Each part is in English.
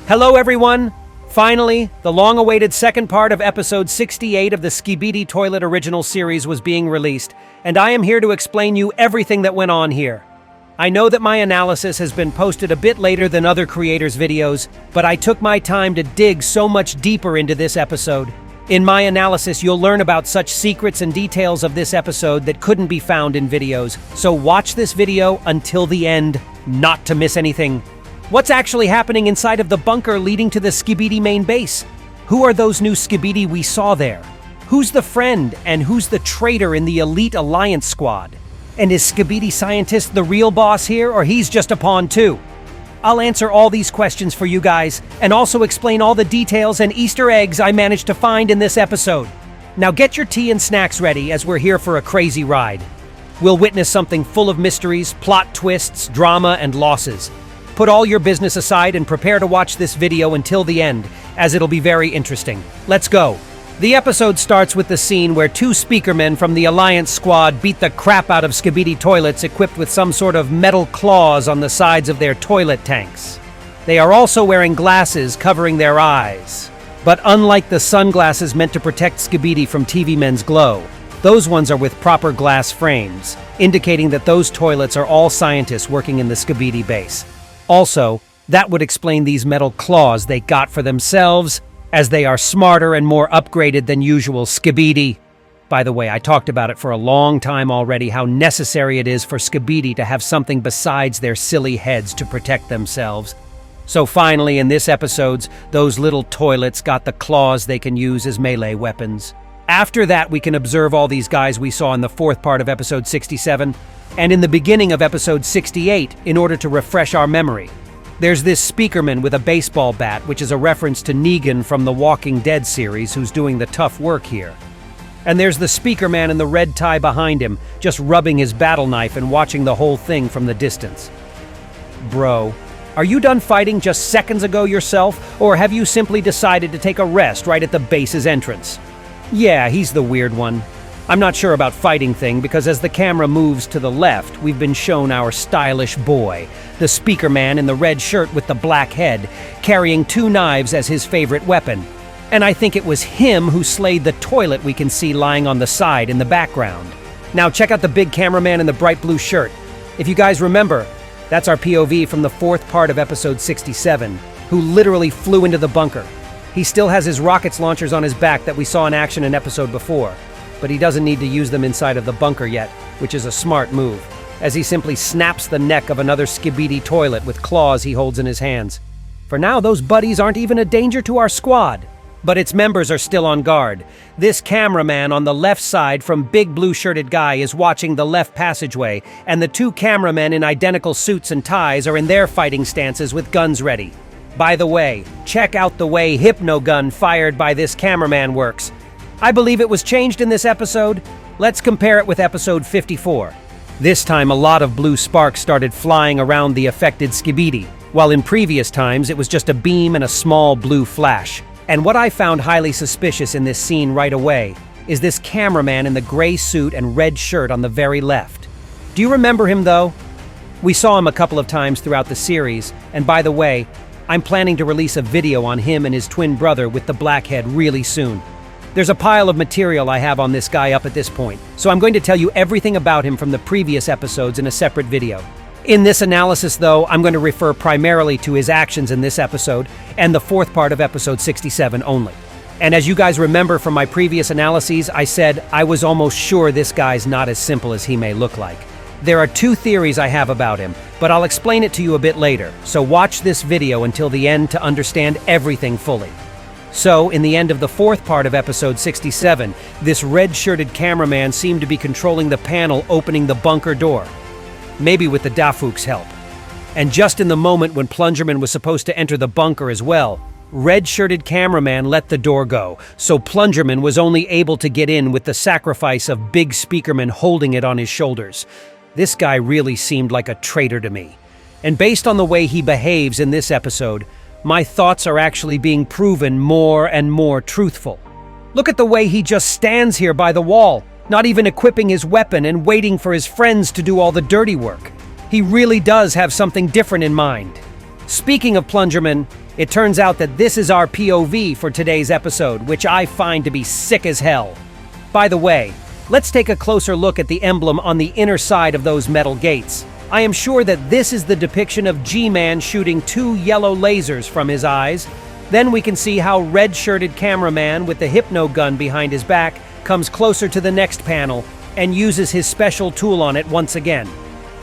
Hello everyone! Finally, the long-awaited second part of episode 68 of the Skibidi Toilet original series was being released, and I am here to explain you everything that went on here. I know that my analysis has been posted a bit later than other creators' videos, but I took my time to dig so much deeper into this episode. In my analysis, you'll learn about such secrets and details of this episode that couldn't be found in videos, so watch this video until the end, not to miss anything. What's actually happening inside of the bunker leading to the Skibidi main base? Who are those new Skibidi we saw there? Who's the friend and who's the traitor in the elite alliance squad? And is Skibidi Scientist the real boss here, or he's just a pawn too? I'll answer all these questions for you guys, and also explain all the details and Easter eggs I managed to find in this episode. Now get your tea and snacks ready, as we're here for a crazy ride. We'll witness something full of mysteries, plot twists, drama, and losses. Put all your business aside and prepare to watch this video until the end, as it'll be very interesting. Let's go. The episode starts with the scene where two speakermen from the Alliance squad beat the crap out of Skibidi toilets equipped with some sort of metal claws on the sides of their toilet tanks. They are also wearing glasses covering their eyes. But unlike the sunglasses meant to protect Skibidi from TV men's glow, those ones are with proper glass frames, indicating that those toilets are all scientists working in the Skibidi base. Also, that would explain these metal claws they got for themselves, as they are smarter and more upgraded than usual Skibidi. By the way, I talked about it for a long time already, how necessary it is for Skibidi to have something besides their silly heads to protect themselves. So finally, in this episode, those little toilets got the claws they can use as melee weapons. After that, we can observe all these guys we saw in the fourth part of episode 67, and in the beginning of episode 68, in order to refresh our memory. There's this speakerman with a baseball bat, which is a reference to Negan from the Walking Dead series, who's doing the tough work here. And there's the speakerman in the red tie behind him, just rubbing his battle knife and watching the whole thing from the distance. Bro, are you done fighting just seconds ago yourself, or have you simply decided to take a rest right at the base's entrance? Yeah, he's the weird one. I'm not sure about fighting thing, because as the camera moves to the left, we've been shown our stylish boy, the speakerman in the red shirt with the black head, carrying two knives as his favorite weapon. And I think it was him who slayed the toilet we can see lying on the side in the background. Now check out the big cameraman in the bright blue shirt. If you guys remember, that's our POV from the fourth part of episode 67, who literally flew into the bunker. He still has his rockets launchers on his back that we saw in action in episode before. But he doesn't need to use them inside of the bunker yet, which is a smart move, as he simply snaps the neck of another Skibidi toilet with claws he holds in his hands. For now, those buddies aren't even a danger to our squad, but its members are still on guard. This cameraman on the left side from big blue-shirted guy is watching the left passageway, and the two cameramen in identical suits and ties are in their fighting stances with guns ready. By the way, check out the way hypno-gun fired by this cameraman works. I believe it was changed in this episode. Let's compare it with episode 54. This time, a lot of blue sparks started flying around the affected Skibidi, while in previous times it was just a beam and a small blue flash. And what I found highly suspicious in this scene right away is this cameraman in the gray suit and red shirt on the very left. Do you remember him though? We saw him a couple of times throughout the series, and by the way, I'm planning to release a video on him and his twin brother with the black head really soon. There's a pile of material I have on this guy up at this point, so I'm going to tell you everything about him from the previous episodes in a separate video. In this analysis, though, I'm going to refer primarily to his actions in this episode and the fourth part of episode 67 only. And as you guys remember from my previous analyses, I said I was almost sure this guy's not as simple as he may look like. There are two theories I have about him, but I'll explain it to you a bit later, so watch this video until the end to understand everything fully. So, in the end of the fourth part of episode 67, this red-shirted cameraman seemed to be controlling the panel opening the bunker door. Maybe with the Dafuk's help. And just in the moment when Plungerman was supposed to enter the bunker as well, red-shirted cameraman let the door go, so Plungerman was only able to get in with the sacrifice of big speakerman holding it on his shoulders. This guy really seemed like a traitor to me. And based on the way he behaves in this episode, my thoughts are actually being proven more and more truthful. Look at the way he just stands here by the wall, not even equipping his weapon and waiting for his friends to do all the dirty work. He really does have something different in mind. Speaking of plungerman, it turns out that this is our POV for today's episode, which I find to be sick as hell. By the way, let's take a closer look at the emblem on the inner side of those metal gates. I am sure that this is the depiction of G-Man shooting 2 yellow lasers from his eyes. Then we can see how red-shirted cameraman with the hypno gun behind his back comes closer to the next panel and uses his special tool on it once again.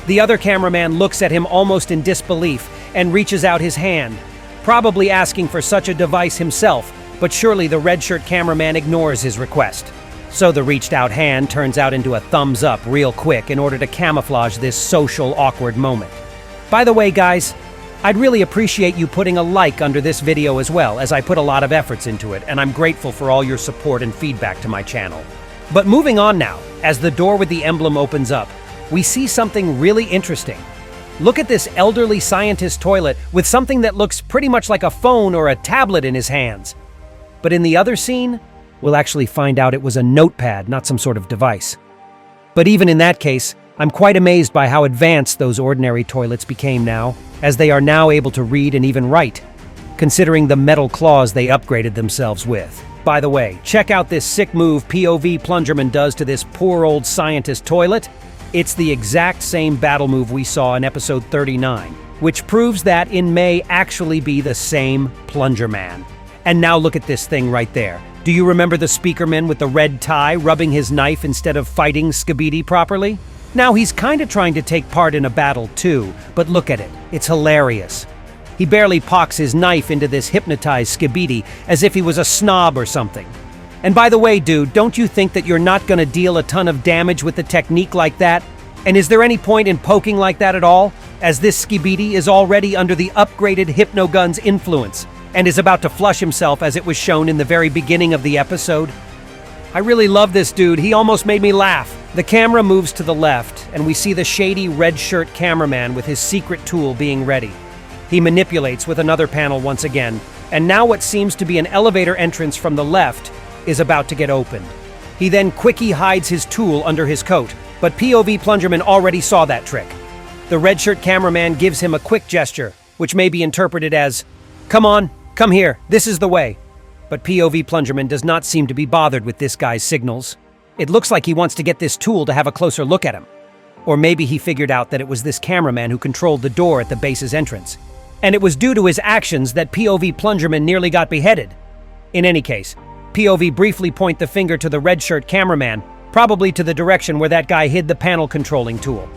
The other cameraman looks at him almost in disbelief and reaches out his hand, probably asking for such a device himself, but surely the red-shirt cameraman ignores his request. So the reached-out hand turns out into a thumbs up real quick in order to camouflage this social awkward moment. By the way, guys, I'd really appreciate you putting a like under this video as well, as I put a lot of efforts into it, and I'm grateful for all your support and feedback to my channel. But moving on now, as the door with the emblem opens up, we see something really interesting. Look at this elderly scientist toilet with something that looks pretty much like a phone or a tablet in his hands. But in the other scene, we'll actually find out it was a notepad, not some sort of device. But even in that case, I'm quite amazed by how advanced those ordinary toilets became now, as they are now able to read and even write, considering the metal claws they upgraded themselves with. By the way, check out this sick move POV plungerman does to this poor old scientist toilet. It's the exact same battle move we saw in episode 39, which proves that it may actually be the same plungerman. And now look at this thing right there. Do you remember the speakerman with the red tie rubbing his knife instead of fighting Skibidi properly? Now he's kinda trying to take part in a battle too, but look at it, it's hilarious. He barely pocks his knife into this hypnotized Skibidi as if he was a snob or something. And by the way, dude, don't you think that you're not gonna deal a ton of damage with a technique like that? And is there any point in poking like that at all, as this Skibidi is already under the upgraded hypnogun's influence and is about to flush himself as it was shown in the very beginning of the episode? I really love this dude, he almost made me laugh. The camera moves to the left, and we see the shady red shirt cameraman with his secret tool being ready. He manipulates with another panel once again, and now what seems to be an elevator entrance from the left is about to get opened. He then quickly hides his tool under his coat, but POV plungerman already saw that trick. The red shirt cameraman gives him a quick gesture, which may be interpreted as, "Come on, come here, this is the way." But POV plungerman does not seem to be bothered with this guy's signals. It looks like he wants to get this tool to have a closer look at him. Or maybe he figured out that it was this cameraman who controlled the door at the base's entrance. And it was due to his actions that POV plungerman nearly got beheaded. In any case, POV briefly point the finger to the red shirt cameraman, probably to the direction where that guy hid the panel controlling tool.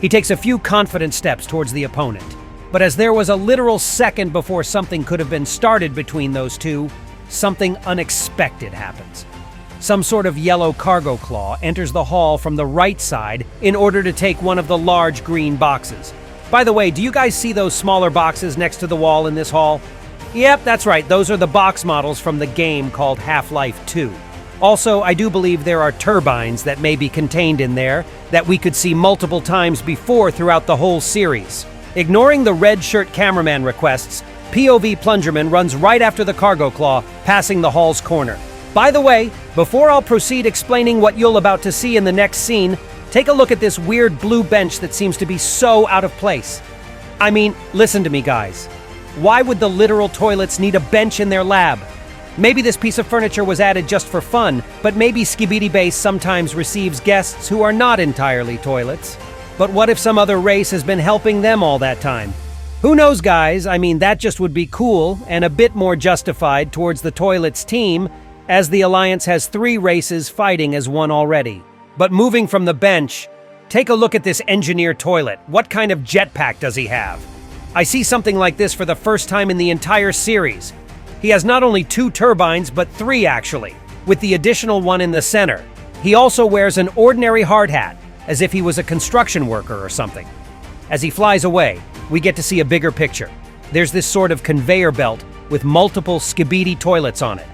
He takes a few confident steps towards the opponent. But as there was a literal second before something could have been started between those two, something unexpected happens. Some sort of yellow cargo claw enters the hall from the right side in order to take one of the large green boxes. By the way, do you guys see those smaller boxes next to the wall in this hall? Yep, that's right, those are the box models from the game called Half-Life 2. Also, I do believe there are turbines that may be contained in there that we could see multiple times before throughout the whole series. Ignoring the red shirt cameraman requests, POV plungerman runs right after the cargo claw, passing the hall's corner. By the way, before I'll proceed explaining what you'll about to see in the next scene, take a look at this weird blue bench that seems to be so out of place. I mean, listen to me guys. Why would the literal toilets need a bench in their lab? Maybe this piece of furniture was added just for fun, but maybe Skibidi Base sometimes receives guests who are not entirely toilets. But what if some other race has been helping them all that time? Who knows, guys? I mean, that just would be cool and a bit more justified towards the toilets team, as the Alliance has 3 races fighting as one already. But moving from the bench, take a look at this engineer toilet. What kind of jetpack does he have? I see something like this for the first time in the entire series. He has not only 2 turbines, but 3 actually, with the additional one in the center. He also wears an ordinary hard hat, as if he was a construction worker or something. As he flies away, we get to see a bigger picture. There's this sort of conveyor belt with multiple Skibidi toilets on it.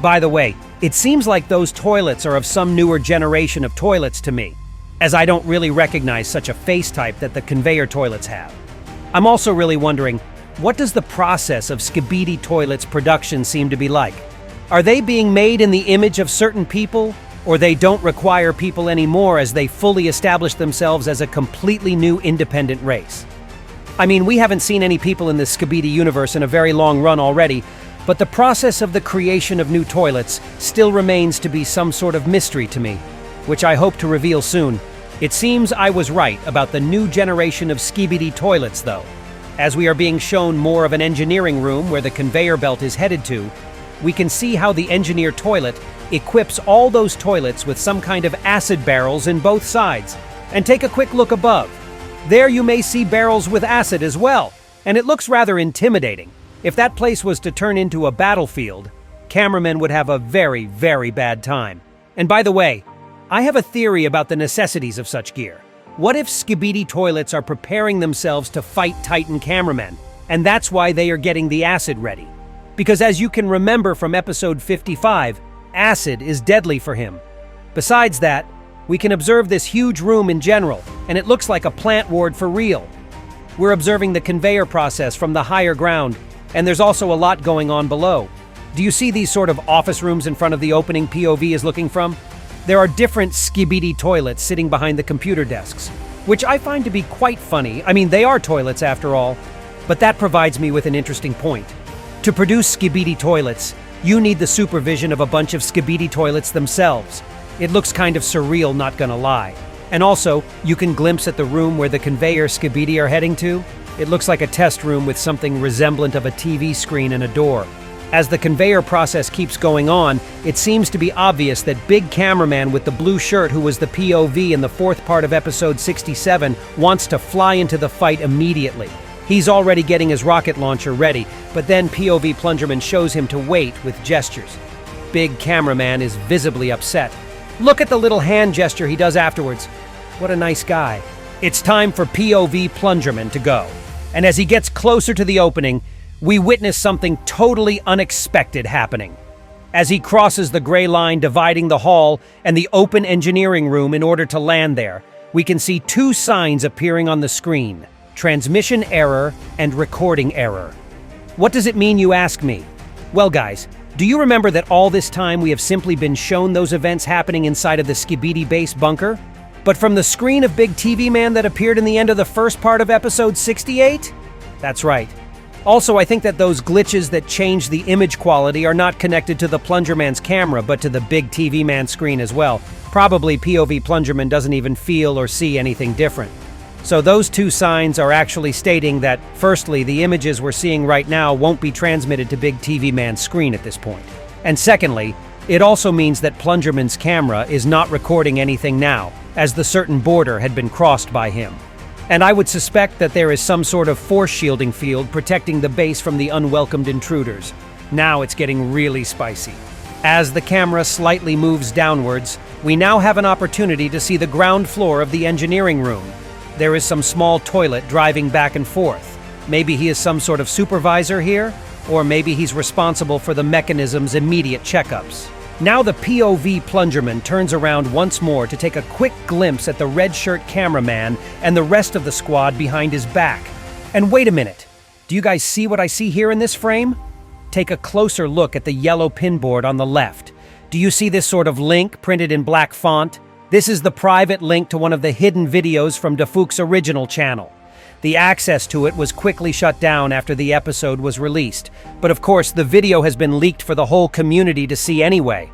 By the way, it seems like those toilets are of some newer generation of toilets to me, as I don't really recognize such a face type that the conveyor toilets have. I'm also really wondering, what does the process of Skibidi toilets production seem to be like? Are they being made in the image of certain people, or they don't require people anymore as they fully establish themselves as a completely new independent race? I mean, we haven't seen any people in the Skibidi universe in a very long run already, but the process of the creation of new toilets still remains to be some sort of mystery to me, which I hope to reveal soon. It seems I was right about the new generation of Skibidi toilets, though. As we are being shown more of an engineering room where the conveyor belt is headed to, we can see how the engineer toilet equips all those toilets with some kind of acid barrels in both sides. And take a quick look above. There you may see barrels with acid as well, and it looks rather intimidating. If that place was to turn into a battlefield, cameramen would have a very, very bad time. And by the way, I have a theory about the necessities of such gear. What if Skibidi toilets are preparing themselves to fight Titan cameramen, and that's why they are getting the acid ready? Because as you can remember from episode 55, acid is deadly for him. Besides that, we can observe this huge room in general, and it looks like a plant ward for real. We're observing the conveyor process from the higher ground, and there's also a lot going on below. Do you see these sort of office rooms in front of the opening POV is looking from? There are different Skibidi toilets sitting behind the computer desks, which I find to be quite funny. I mean, they are toilets after all, but that provides me with an interesting point. To produce Skibidi toilets, you need the supervision of a bunch of Skibidi toilets themselves. It looks kind of surreal, not gonna lie. And also, you can glimpse at the room where the conveyor Skibidi are heading to. It looks like a test room with something resemblant of a TV screen and a door. As the conveyor process keeps going on, it seems to be obvious that big cameraman with the blue shirt who was the POV in the fourth part of episode 67 wants to fly into the fight immediately. He's already getting his rocket launcher ready, but then POV plungerman shows him to wait with gestures. Big cameraman is visibly upset. Look at the little hand gesture he does afterwards. What a nice guy. It's time for POV plungerman to go. And as he gets closer to the opening, we witness something totally unexpected happening. As he crosses the gray line dividing the hall and the open engineering room in order to land there, we can see two signs appearing on the screen: transmission error and recording error. What does it mean, you ask me? Well, guys, do you remember that all this time we have simply been shown those events happening inside of the Skibidi base bunker? But from the screen of Big TV Man that appeared in the end of the first part of episode 68? That's right. Also, I think that those glitches that change the image quality are not connected to the plungerman's camera, but to the Big TV Man screen as well. Probably POV plungerman doesn't even feel or see anything different. So those two signs are actually stating that, firstly, the images we're seeing right now won't be transmitted to Big TV Man's screen at this point. And secondly, it also means that plungerman's camera is not recording anything now, as the certain border had been crossed by him. And I would suspect that there is some sort of force shielding field protecting the base from the unwelcomed intruders. Now it's getting really spicy. As the camera slightly moves downwards, we now have an opportunity to see the ground floor of the engineering room. There is some small toilet driving back and forth. Maybe he is some sort of supervisor here, or maybe he's responsible for the mechanism's immediate checkups. Now the POV plungerman turns around once more to take a quick glimpse at the red shirt cameraman and the rest of the squad behind his back. And wait a minute, do you guys see what I see here in this frame? Take a closer look at the yellow pinboard on the left. Do you see this sort of link printed in black font? This is the private link to one of the hidden videos from Dafook's original channel. The access to it was quickly shut down after the episode was released, but of course the video has been leaked for the whole community to see anyway.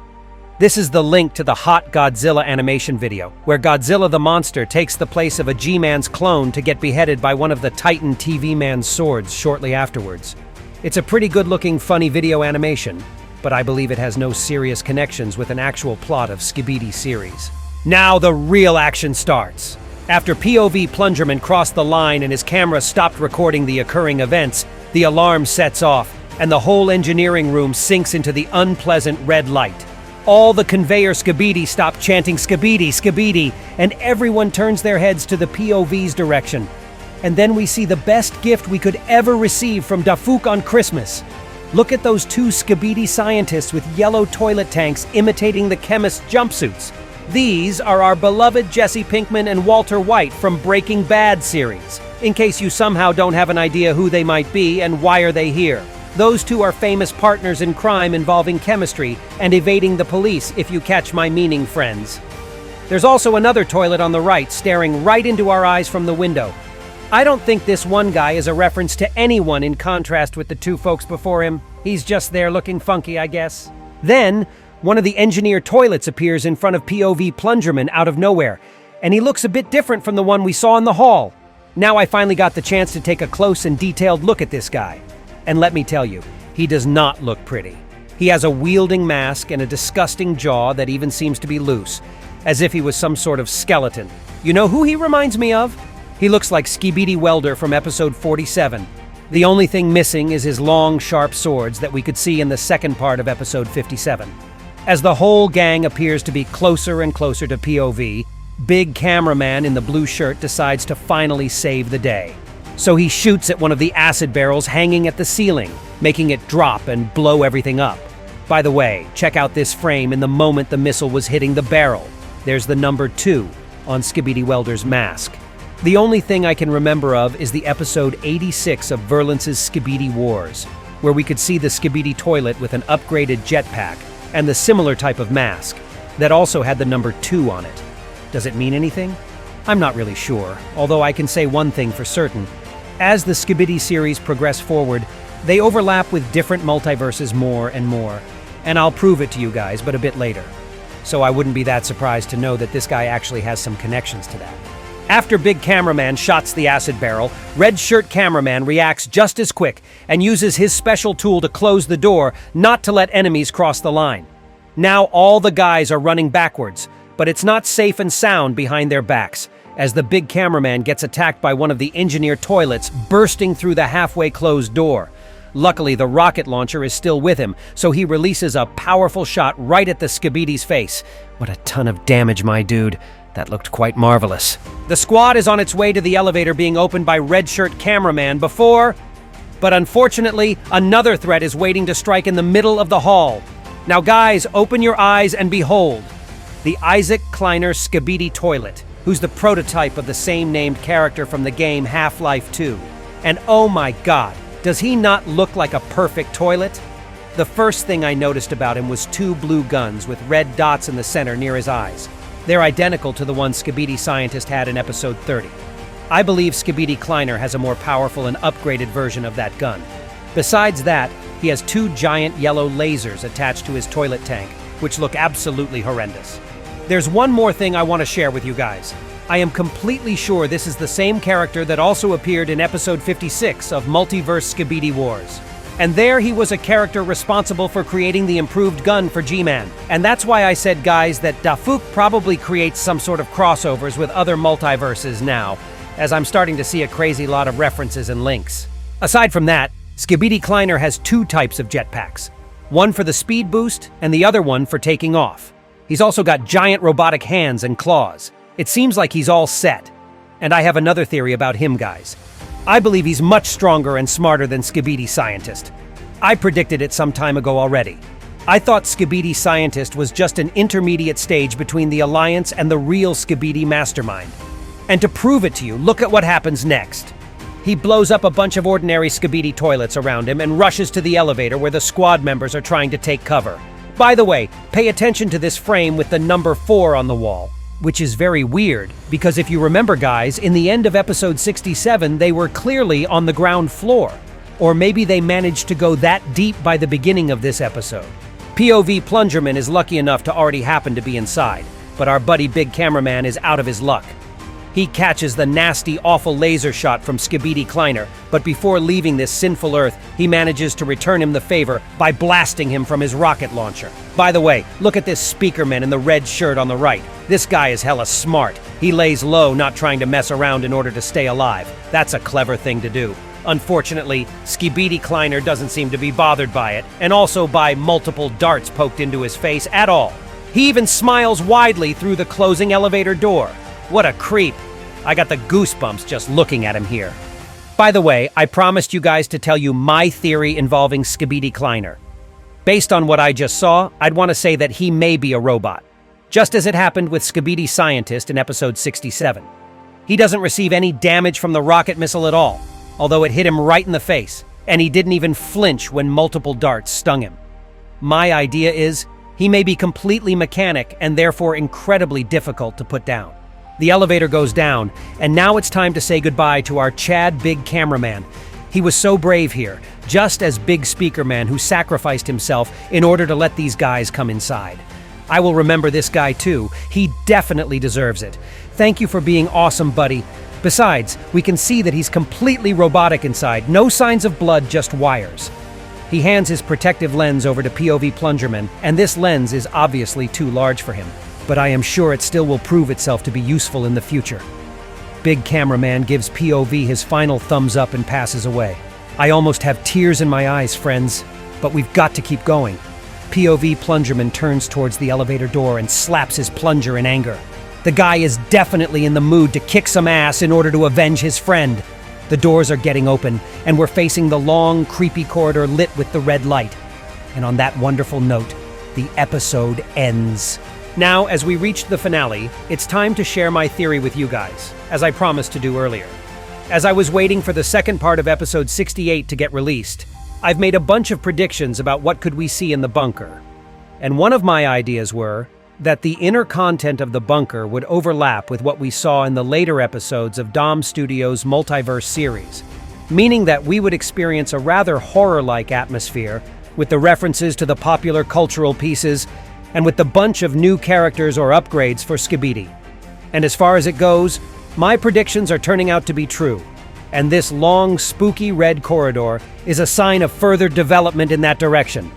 This is the link to the Hot Godzilla animation video, where Godzilla the monster takes the place of a G-Man's clone to get beheaded by one of the Titan TV Man's swords shortly afterwards. It's a pretty good-looking, funny video animation, but I believe it has no serious connections with an actual plot of Skibidi series. Now the real action starts. After POV plungerman crossed the line and his camera stopped recording the occurring events, the alarm sets off, and the whole engineering room sinks into the unpleasant red light. All the conveyor Skibidi stop chanting Skibidi, Skibidi, and everyone turns their heads to the POV's direction. And then we see the best gift we could ever receive from Dafook on Christmas. Look at those two Skibidi scientists with yellow toilet tanks imitating the chemist's jumpsuits. These are our beloved Jesse Pinkman and Walter White from Breaking Bad series, in case you somehow don't have an idea who they might be and why are they here. Those two are famous partners in crime involving chemistry and evading the police, if you catch my meaning, friends. There's also another toilet on the right staring right into our eyes from the window. I don't think this one guy is a reference to anyone in contrast with the two folks before him. He's just there looking funky, I guess. Then, one of the engineer toilets appears in front of POV plungerman out of nowhere, and he looks a bit different from the one we saw in the hall. Now I finally got the chance to take a close and detailed look at this guy. And let me tell you, he does not look pretty. He has a wielding mask and a disgusting jaw that even seems to be loose, as if he was some sort of skeleton. You know who he reminds me of? He looks like Skibidi Welder from episode 47. The only thing missing is his long, sharp swords that we could see in the second part of episode 57. As the whole gang appears to be closer and closer to POV, big cameraman in the blue shirt decides to finally save the day. So he shoots at one of the acid barrels hanging at the ceiling, making it drop and blow everything up. By the way, check out this frame in the moment the missile was hitting the barrel. There's the number 2 on Skibidi Welder's mask. The only thing I can remember of is the episode 86 of Verlance's Skibidi Wars, where we could see the Skibidi toilet with an upgraded jetpack and the similar type of mask that also had the number 2 on it. Does it mean anything? I'm not really sure, although I can say one thing for certain. As the Skibidi series progress forward, they overlap with different multiverses more and more, and I'll prove it to you guys, but a bit later. So I wouldn't be that surprised to know that this guy actually has some connections to that. After Big Cameraman shots the acid barrel, Red Shirt Cameraman reacts just as quick and uses his special tool to close the door, not to let enemies cross the line. Now all the guys are running backwards, but it's not safe and sound behind their backs, as the Big Cameraman gets attacked by one of the engineer toilets bursting through the halfway closed door. Luckily, the rocket launcher is still with him, so he releases a powerful shot right at the Skibidi's face. What a ton of damage, my dude. That looked quite marvelous. The squad is on its way to the elevator being opened by Red Shirt Cameraman but unfortunately, another threat is waiting to strike in the middle of the hall. Now guys, open your eyes and behold, the Isaac Kleiner Skibidi toilet, who's the prototype of the same named character from the game Half-Life 2. And oh my god, does he not look like a perfect toilet? The first thing I noticed about him was 2 blue guns with red dots in the center near his eyes. They're identical to the one Skibidi Scientist had in episode 30. I believe Skibidi Kleiner has a more powerful and upgraded version of that gun. Besides that, he has 2 giant yellow lasers attached to his toilet tank, which look absolutely horrendous. There's one more thing I want to share with you guys. I am completely sure this is the same character that also appeared in episode 56 of Multiverse Skibidi Wars. And there he was a character responsible for creating the improved gun for G-Man. And that's why I said, guys, that Dafuk probably creates some sort of crossovers with other multiverses now, as I'm starting to see a crazy lot of references and links. Aside from that, Skibidi Kleiner has 2 types of jetpacks. One for the speed boost, and the other one for taking off. He's also got giant robotic hands and claws. It seems like he's all set. And I have another theory about him, guys. I believe he's much stronger and smarter than Skibidi Scientist. I predicted it some time ago already. I thought Skibidi Scientist was just an intermediate stage between the Alliance and the real Skibidi Mastermind. And to prove it to you, look at what happens next. He blows up a bunch of ordinary Skibidi toilets around him and rushes to the elevator where the squad members are trying to take cover. By the way, pay attention to this frame with the number 4 on the wall. Which is very weird, because if you remember guys, in the end of episode 67, they were clearly on the ground floor. Or maybe they managed to go that deep by the beginning of this episode. POV plungerman is lucky enough to already happen to be inside, but our buddy Big Cameraman is out of his luck. He catches the nasty, awful laser shot from Skibidi Kleiner, but before leaving this sinful earth, he manages to return him the favor by blasting him from his rocket launcher. By the way, look at this speakerman in the red shirt on the right. This guy is hella smart. He lays low, not trying to mess around in order to stay alive. That's a clever thing to do. Unfortunately, Skibidi Kleiner doesn't seem to be bothered by it, and also by multiple darts poked into his face at all. He even smiles widely through the closing elevator door. What a creep. I got the goosebumps just looking at him here. By the way, I promised you guys to tell you my theory involving Skibidi Kleiner. Based on what I just saw, I'd want to say that he may be a robot. Just as it happened with Skibidi Scientist in episode 67. He doesn't receive any damage from the rocket missile at all, although it hit him right in the face, and he didn't even flinch when multiple darts stung him. My idea is, he may be completely mechanic and therefore incredibly difficult to put down. The elevator goes down, and now it's time to say goodbye to our Chad Big Cameraman. He was so brave here, just as Big Speaker Man who sacrificed himself in order to let these guys come inside. I will remember this guy too. He definitely deserves it. Thank you for being awesome, buddy. Besides, we can see that he's completely robotic inside. No signs of blood, just wires. He hands his protective lens over to POV plungerman, and this lens is obviously too large for him. But I am sure it still will prove itself to be useful in the future. Big Cameraman gives POV his final thumbs up and passes away. I almost have tears in my eyes, friends, but we've got to keep going. POV plungerman turns towards the elevator door and slaps his plunger in anger. The guy is definitely in the mood to kick some ass in order to avenge his friend. The doors are getting open, and we're facing the long, creepy corridor lit with the red light. And on that wonderful note, the episode ends. Now, as we reach the finale, it's time to share my theory with you guys, as I promised to do earlier. As I was waiting for the second part of episode 68 to get released, I've made a bunch of predictions about what could we see in the bunker. And one of my ideas were that the inner content of the bunker would overlap with what we saw in the later episodes of Dom Studios' Multiverse series, meaning that we would experience a rather horror-like atmosphere with the references to the popular cultural pieces and with the bunch of new characters or upgrades for Skibidi. And as far as it goes, my predictions are turning out to be true, and this long, spooky red corridor is a sign of further development in that direction.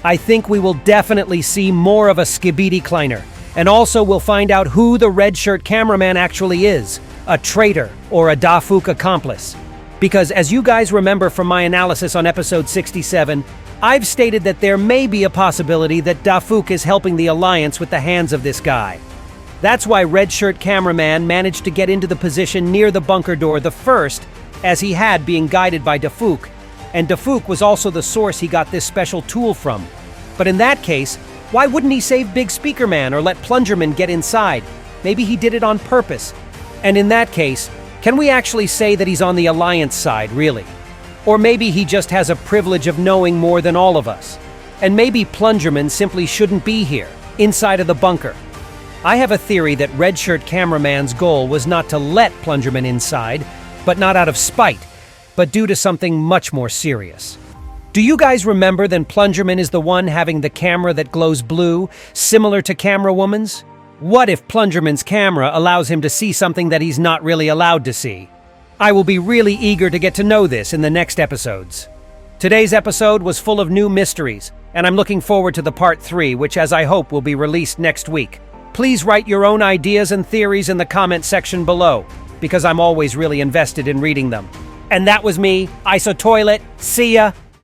I think we will definitely see more of a Skibidi Kleiner, and also we'll find out who the red shirt cameraman actually is, a traitor or a Dafuk accomplice. Because as you guys remember from my analysis on episode 67, I've stated that there may be a possibility that Dafuk is helping the Alliance with the hands of this guy. That's why Red Shirt Cameraman managed to get into the position near the bunker door the first, as he had being guided by Dafuk, and Dafuk was also the source he got this special tool from. But in that case, why wouldn't he save Big Speaker Man or let Plungerman get inside? Maybe he did it on purpose. And in that case, can we actually say that he's on the Alliance side, really? Or maybe he just has a privilege of knowing more than all of us. And maybe Plungerman simply shouldn't be here, inside of the bunker. I have a theory that Red Shirt Cameraman's goal was not to let Plungerman inside, but not out of spite, but due to something much more serious. Do you guys remember that Plungerman is the one having the camera that glows blue, similar to Camera Woman's? What if Plungerman's camera allows him to see something that he's not really allowed to see? I will be really eager to get to know this in the next episodes. Today's episode was full of new mysteries, and I'm looking forward to the part 3, which as I hope will be released next week. Please write your own ideas and theories in the comment section below, because I'm always really invested in reading them. And that was me, ISOTOILET. See ya!